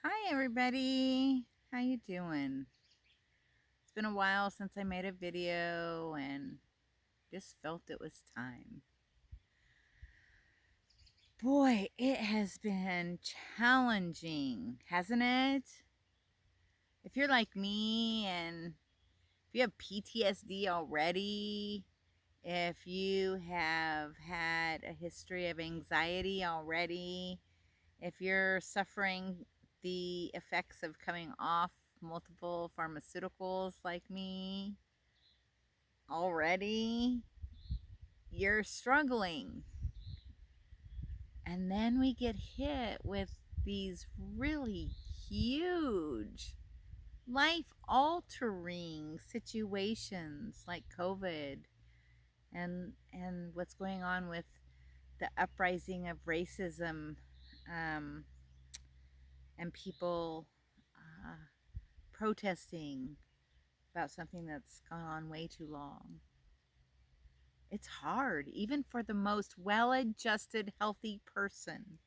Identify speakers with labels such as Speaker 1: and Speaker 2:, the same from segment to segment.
Speaker 1: Hi everybody. How you doing? It's been a while since I made a video and just felt it was time. Boy, it has been challenging, hasn't it? If you're like me and if you have PTSD already, if you have had a history of anxiety already, if you're suffering the effects of coming off multiple pharmaceuticals like me already, you're struggling. And then we get hit with these really huge, life altering situations like COVID and what's going on with the uprising of racism, um, and people uh, protesting about something that's gone on way too long. It's hard, even for the most well adjusted, healthy person.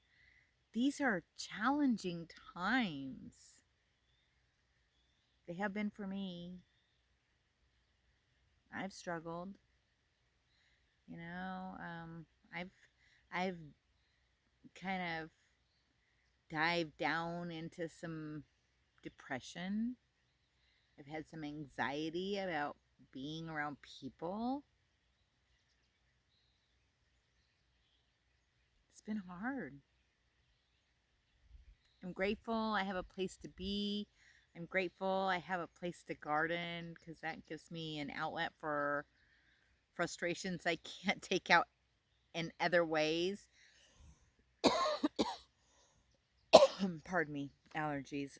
Speaker 1: These are challenging times. They have been for me. I've struggled, you know. I've kind of dived down into some depression. I've had some anxiety about being around people. It's been hard. I'm grateful I have a place to be. I'm grateful I have a place to garden because that gives me an outlet for frustrations I can't take out in other ways. Pardon me, allergies.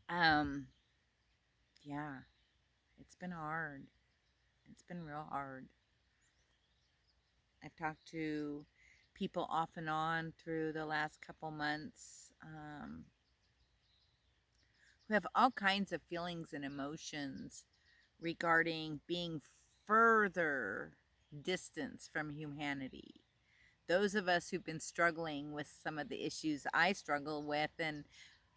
Speaker 1: um, yeah, it's been hard. It's been real hard. I've talked to people off and on through the last couple months, who have all kinds of feelings and emotions regarding being further distance from humanity. Those of us who've been struggling with some of the issues I struggle with and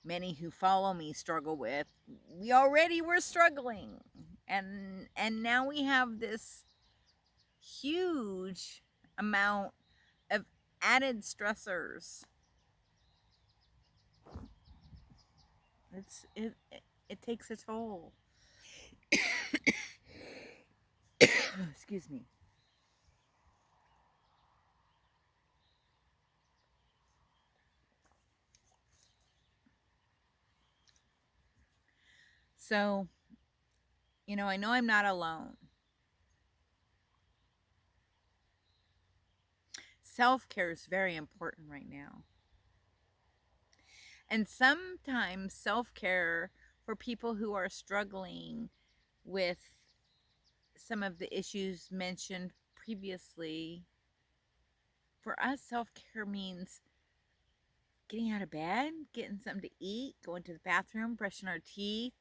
Speaker 1: many who follow me struggle with, we already were struggling. And now we have this huge amount of added stressors. It takes a toll. Excuse me. So, I know I'm not alone. Self care is very important right now. And sometimes self care for people who are struggling with some of the issues mentioned previously, for us, self care means getting out of bed, getting something to eat, going to the bathroom, brushing our teeth.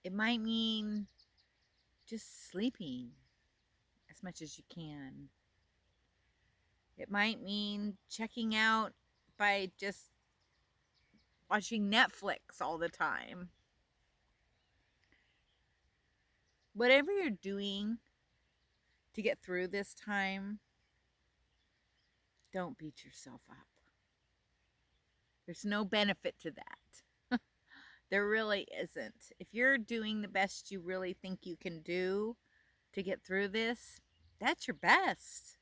Speaker 1: It might mean just sleeping as much as you can. It might mean checking out by just watching Netflix all the time. Whatever you're doing to get through this time, don't beat yourself up. There's no benefit to that. There really isn't. If you're doing the best you really think you can do to get through this, that's your best.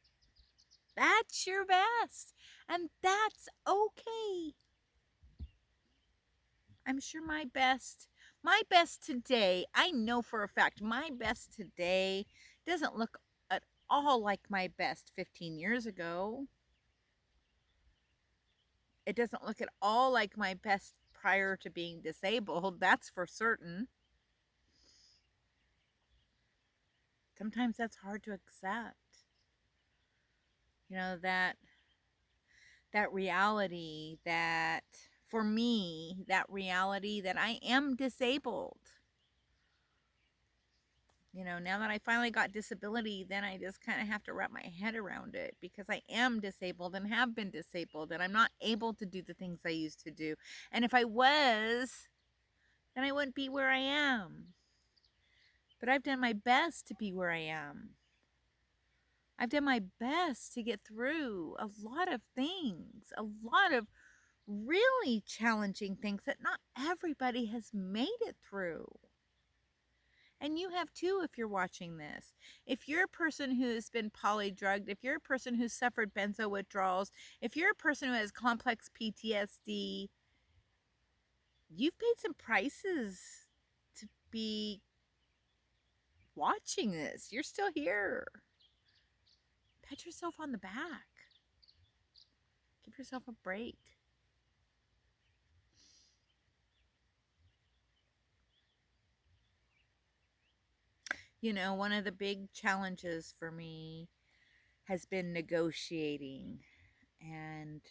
Speaker 1: That's your best. And that's okay. I'm sure my best today, I know for a fact, my best today doesn't look at all like my best 15 years ago. It doesn't look at all like my best prior to being disabled. That's for certain. Sometimes that's hard to accept. That reality that for me, that reality that I am disabled. Now that I finally got disability, then I just kind of have to wrap my head around it because I am disabled and have been disabled and I'm not able to do the things I used to do. And if I was, then I wouldn't be where I am. But I've done my best to be where I am. I've done my best to get through a lot of things, a lot of really challenging things that not everybody has made it through. And you have too if you're watching this. If you're a person who's been polydrugged, if you're a person who's suffered benzo withdrawals, if you're a person who has complex PTSD, you've paid some prices to be watching this. You're still here. Pat yourself on the back. Give yourself a break. One of the big challenges for me has been negotiating and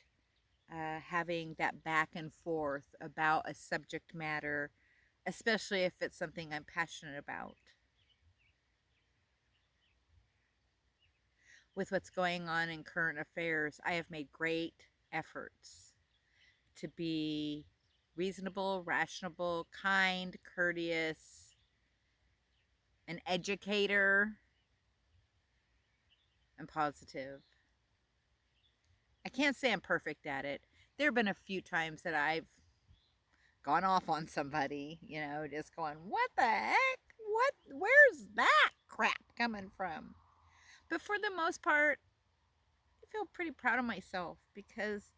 Speaker 1: having that back and forth about a subject matter, especially if it's something I'm passionate about. With what's going on in current affairs, I have made great efforts to be reasonable, rational, kind, courteous, an educator, and positive. I can't say I'm perfect at it. There have been a few times that I've gone off on somebody, just going, what the heck? Where's that crap coming from? But for the most part, I feel pretty proud of myself because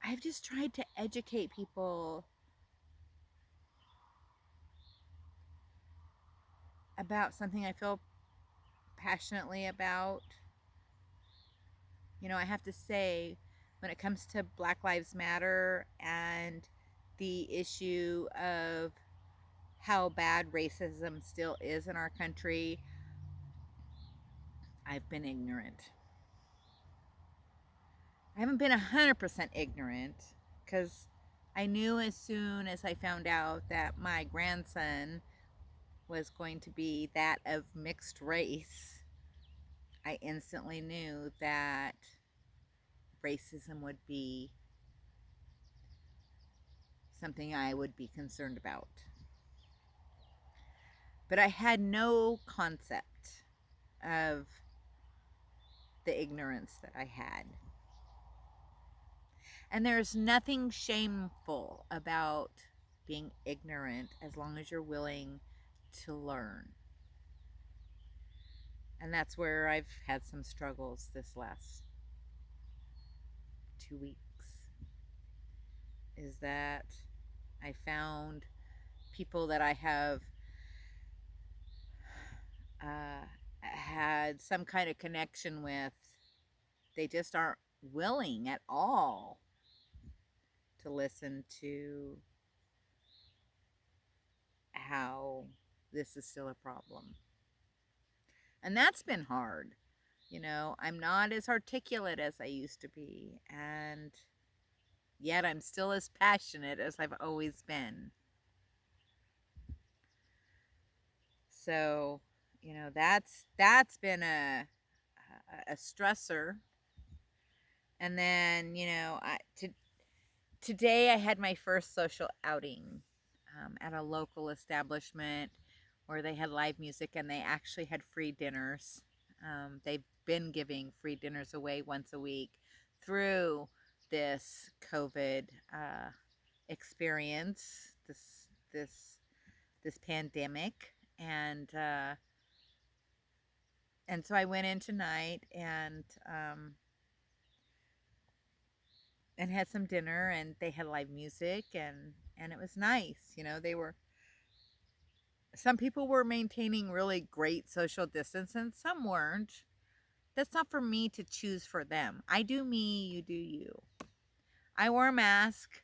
Speaker 1: I've just tried to educate people about something I feel passionately about. I have to say, when it comes to Black Lives Matter and the issue of how bad racism still is in our country, I've been ignorant. I haven't been 100% ignorant because I knew as soon as I found out that my grandson was going to be that of mixed race, I instantly knew that racism would be something I would be concerned about. But I had no concept of the ignorance that I had. And there's nothing shameful about being ignorant as long as you're willing to learn. And that's where I've had some struggles this last 2 weeks. Is that I found people that I have had some kind of connection with, they just aren't willing at all to listen to how this is still a problem. And that's been hard. I'm not as articulate as I used to be, and yet I'm still as passionate as I've always been. So, that's been a stressor. And then, today I had my first social outing at a local establishment where they had live music and they actually had free dinners. They've been giving free dinners away once a week through this COVID experience, this pandemic, and so I went in tonight and had some dinner, and they had live music, and it was nice. Some people were maintaining really great social distance and some weren't. That's not for me to choose for them. I do me, you do you. I wore a mask.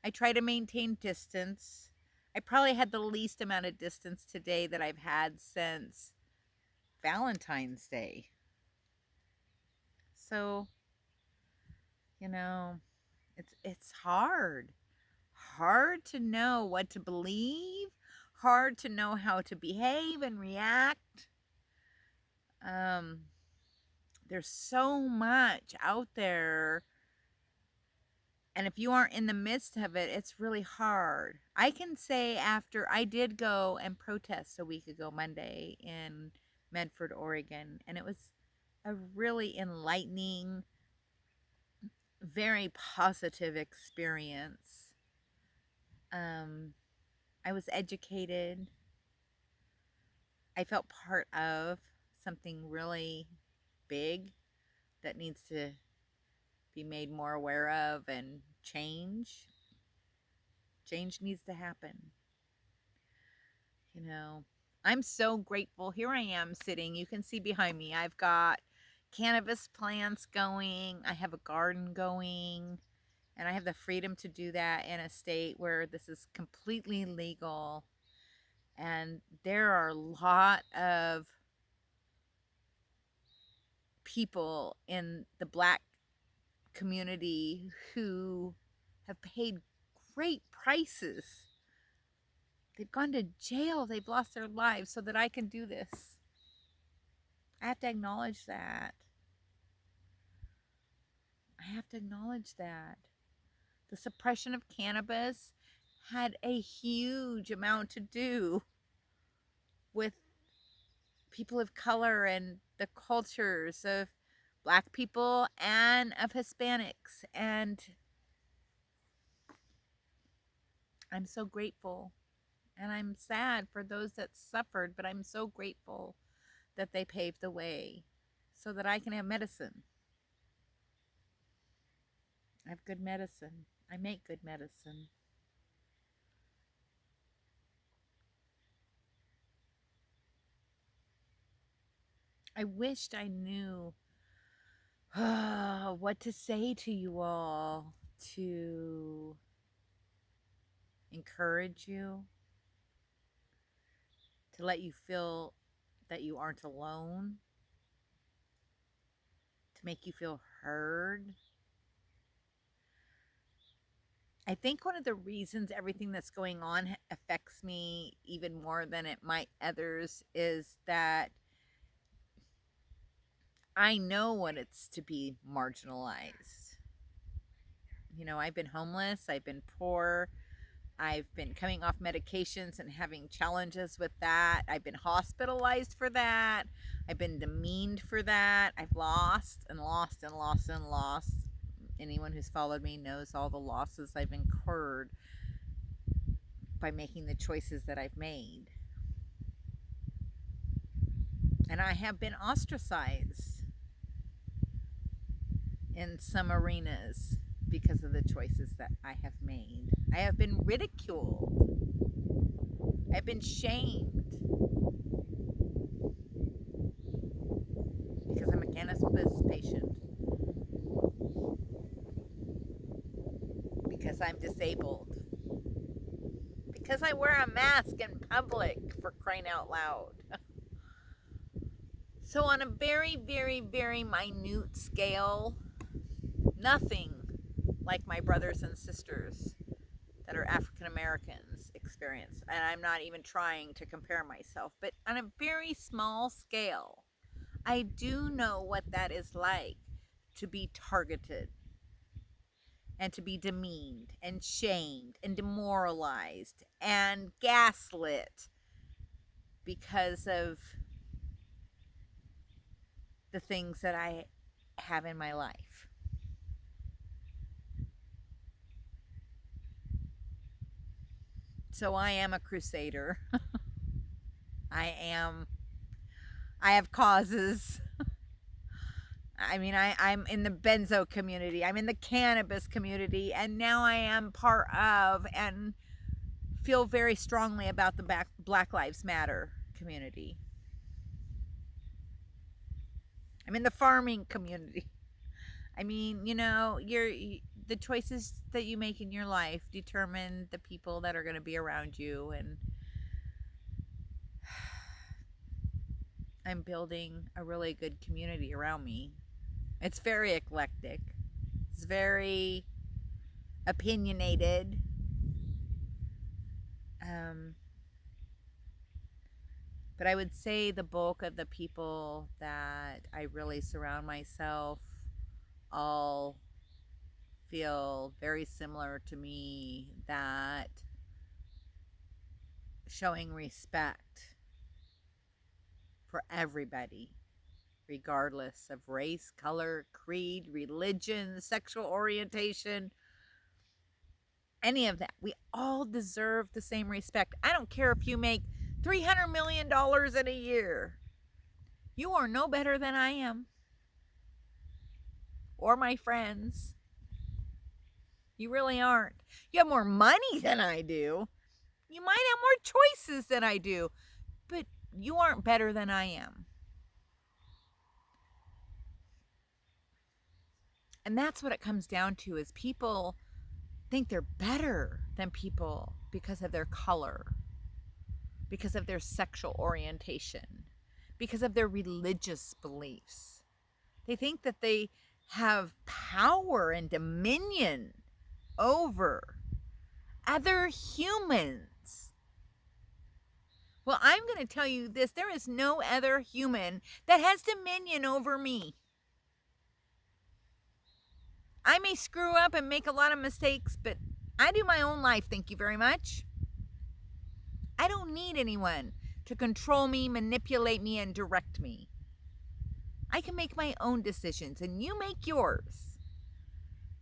Speaker 1: I try to maintain distance. I probably had the least amount of distance today that I've had since Valentine's Day. So, it's hard. Hard to know what to believe, hard to know how to behave and react. There's so much out there, and if you aren't in the midst of it, it's really hard. I can say after I did go and protest a week ago Monday in Medford, Oregon, and it was a really enlightening, very positive experience. I was educated. I felt part of something really big that needs to be made more aware of, and change. Change needs to happen. You know, I'm so grateful. Here I am sitting. You can see behind me, I've got cannabis plants going, I have a garden going, and I have the freedom to do that in a state where this is completely legal. And there are a lot of people in the Black community who have paid great prices. They've gone to jail, they've lost their lives so that I can do this. I have to acknowledge that. I have to acknowledge that. The suppression of cannabis had a huge amount to do with people of color and the cultures of Black people and of Hispanics. And I'm so grateful. And I'm sad for those that suffered, but I'm so grateful that they paved the way so that I can have medicine. I have good medicine. I make good medicine. I wished I knew what to say to you all to encourage you, to let you feel that you aren't alone, to make you feel heard. I think one of the reasons everything that's going on affects me even more than it might others is that I know what it's to be marginalized. You know, I've been homeless, I've been poor, I've been coming off medications and having challenges with that. I've been hospitalized for that. I've been demeaned for that. I've lost and lost and lost and lost. Anyone who's followed me knows all the losses I've incurred by making the choices that I've made. And I have been ostracized in some arenas because of the choices that I have made. I have been ridiculed. I've been shamed because I'm a cannabis patient, because I'm disabled, because I wear a mask in public, for crying out loud. So on a very, very, very minute scale, nothing like my brothers and sisters that are African Americans experience. And I'm not even trying to compare myself, but on a very small scale, I do know what that is like to be targeted and to be demeaned and shamed and demoralized and gaslit because of the things that I have in my life. So I am a crusader. I have causes. I mean, I'm in the benzo community, I'm in the cannabis community, and now I am part of and feel very strongly about the Black Lives Matter community. I'm in the farming community. I mean, you know, the choices that you make in your life determine the people that are going to be around you, and I'm building a really good community around me. It's very eclectic. It's very opinionated. But I would say the bulk of the people that I really surround myself all feel very similar to me, that showing respect for everybody, regardless of race, color, creed, religion, sexual orientation, any of that. We all deserve the same respect. I don't care if you make $300 million in a year. You are no better than I am or my friends. You really aren't. You have more money than I do. You might have more choices than I do, but you aren't better than I am. And that's what it comes down to, is people think they're better than people because of their color, because of their sexual orientation, because of their religious beliefs. They think that they have power and dominion over other humans. Well, I'm going to tell you this: there is no other human that has dominion over me. I may screw up and make a lot of mistakes, but I do my own life, thank you very much. I don't need anyone to control me, manipulate me, and direct me. I can make my own decisions, and you make yours.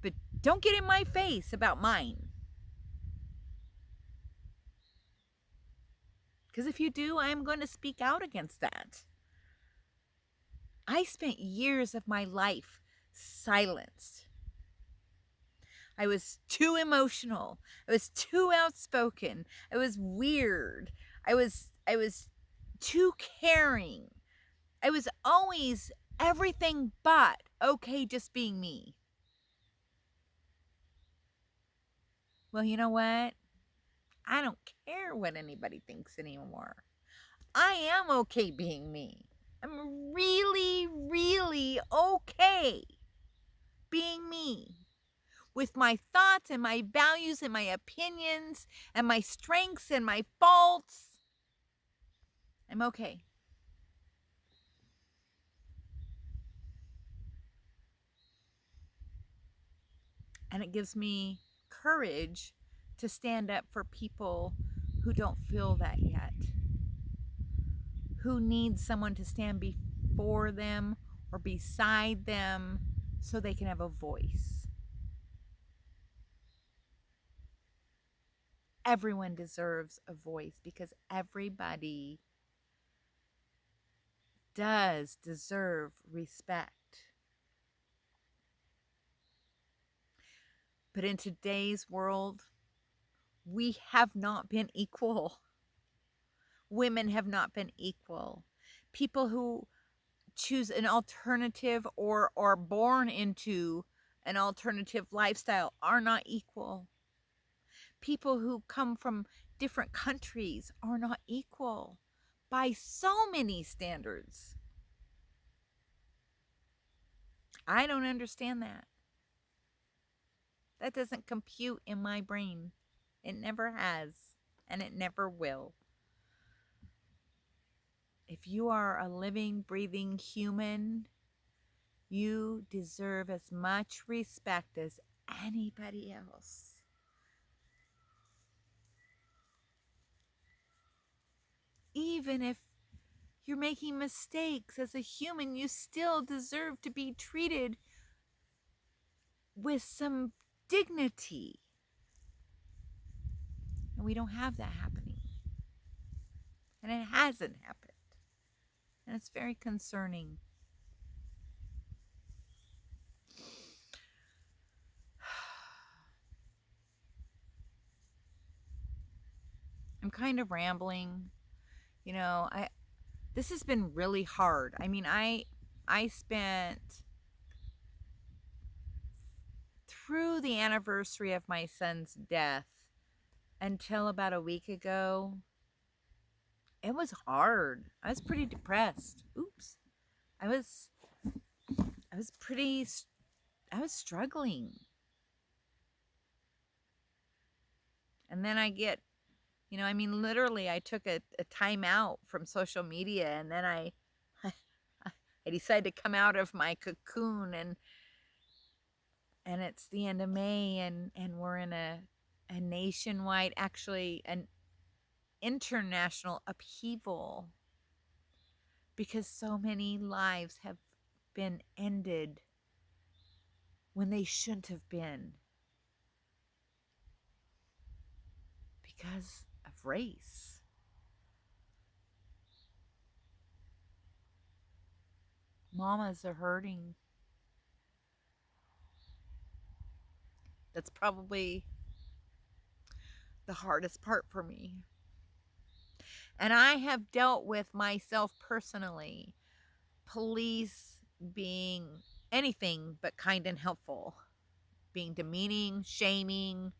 Speaker 1: But don't get in my face about mine. Because if you do, I'm going to speak out against that. I spent years of my life silenced. I was too emotional. I was too outspoken. I was weird. I was too caring. I was always everything but okay just being me. Well, you know what? I don't care what anybody thinks anymore. I am okay being me. I'm really, really okay being me, with my thoughts and my values and my opinions and my strengths and my faults. I'm okay. And it gives me courage to stand up for people who don't feel that yet, who need someone to stand before them or beside them so they can have a voice. Everyone deserves a voice, because everybody does deserve respect. But in today's world, we have not been equal. Women have not been equal. People who choose an alternative or are born into an alternative lifestyle are not equal. People who come from different countries are not equal by so many standards. I don't understand that. That doesn't compute in my brain. It never has, and it never will. If you are a living, breathing human, you deserve as much respect as anybody else. Even if you're making mistakes as a human, you still deserve to be treated with some dignity. And we don't have that happening. And it hasn't happened. And it's very concerning. I'm kind of rambling. You know, this has been really hard. I mean, I spent, through the anniversary of my son's death until about a week ago, it was hard. I was pretty depressed. Oops. I was struggling. And then I get I mean, literally, I took a time out from social media, and then I decided to come out of my cocoon, and it's the end of May, and we're in a nationwide, actually an international upheaval because so many lives have been ended when they shouldn't have been because of race. Mamas are hurting. That's probably the hardest part for me. And I have dealt with myself personally, police being anything but kind and helpful, being demeaning, shaming,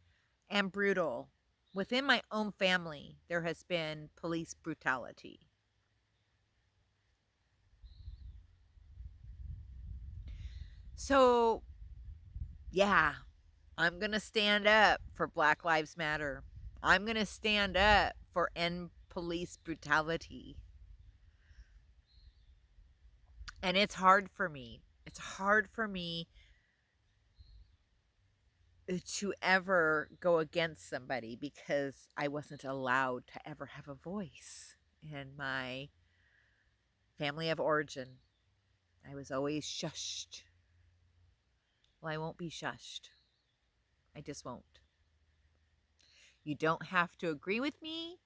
Speaker 1: and brutal. Within my own family, there has been police brutality. So, yeah, I'm going to stand up for Black Lives Matter. I'm going to stand up for end police brutality. And it's hard for me. It's hard for me to ever go against somebody because I wasn't allowed to ever have a voice in my family of origin. I was always shushed. Well, I won't be shushed. I just won't. You don't have to agree with me.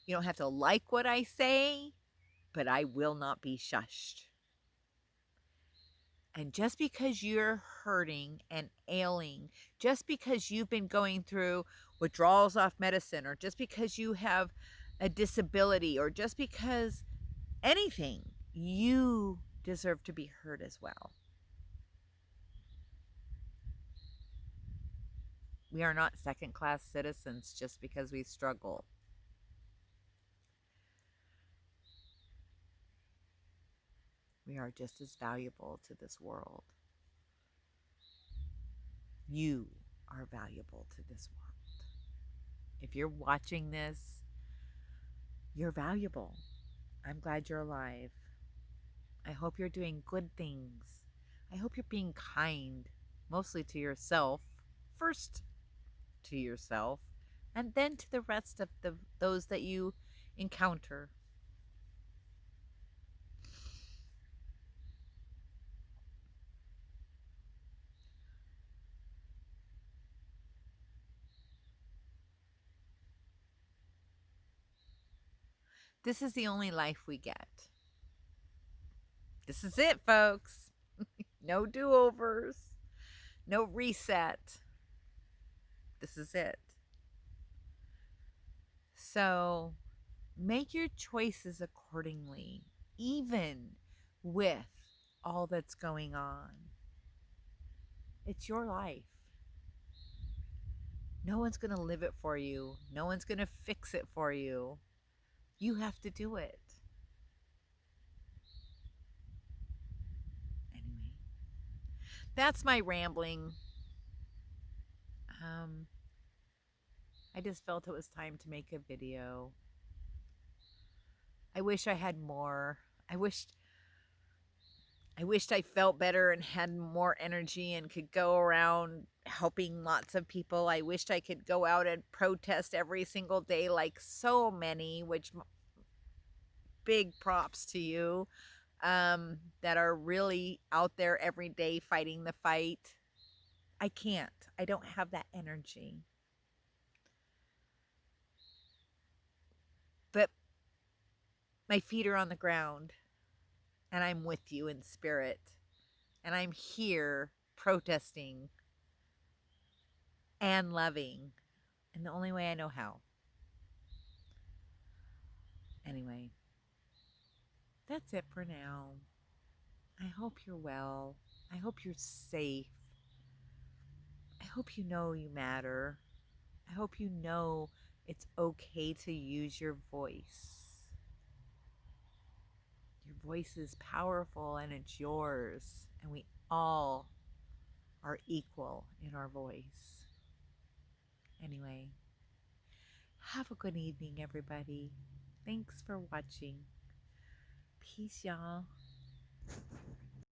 Speaker 1: You don't have to like what I say, but I will not be shushed. And just because you're hurting and ailing, just because you've been going through withdrawals off medicine, or just because you have a disability, or just because anything, you deserve to be heard as well. We are not second-class citizens just because we struggle. We are just as valuable to this world. You are valuable to this world. If you're watching this, you're valuable. I'm glad you're alive. I hope you're doing good things. I hope you're being kind, mostly to yourself. First to yourself, and then to the rest of those that you encounter. This is the only life we get. This is it, folks. No do-overs. No reset. This is it. So make your choices accordingly, even with all that's going on. It's your life. No one's going to live it for you. No one's going to fix it for you. You have to do it. Anyway, that's my rambling. I just felt it was time to make a video. I wish I had more. I wished I felt better and had more energy and could go around helping lots of people. I wished I could go out and protest every single day like so many, which big props to you, that are really out there every day fighting the fight. I can't. I don't have that energy. But my feet are on the ground, and I'm with you in spirit, and I'm here protesting and loving in the only way I know how. Anyway, that's it for now. I hope you're well. I hope you're safe. I hope you know you matter. I hope you know it's okay to use your voice. Your voice is powerful and it's yours, and we all are equal in our voice. Anyway,
Speaker 2: Have a good evening, everybody. Thanks for watching. Peace, y'all.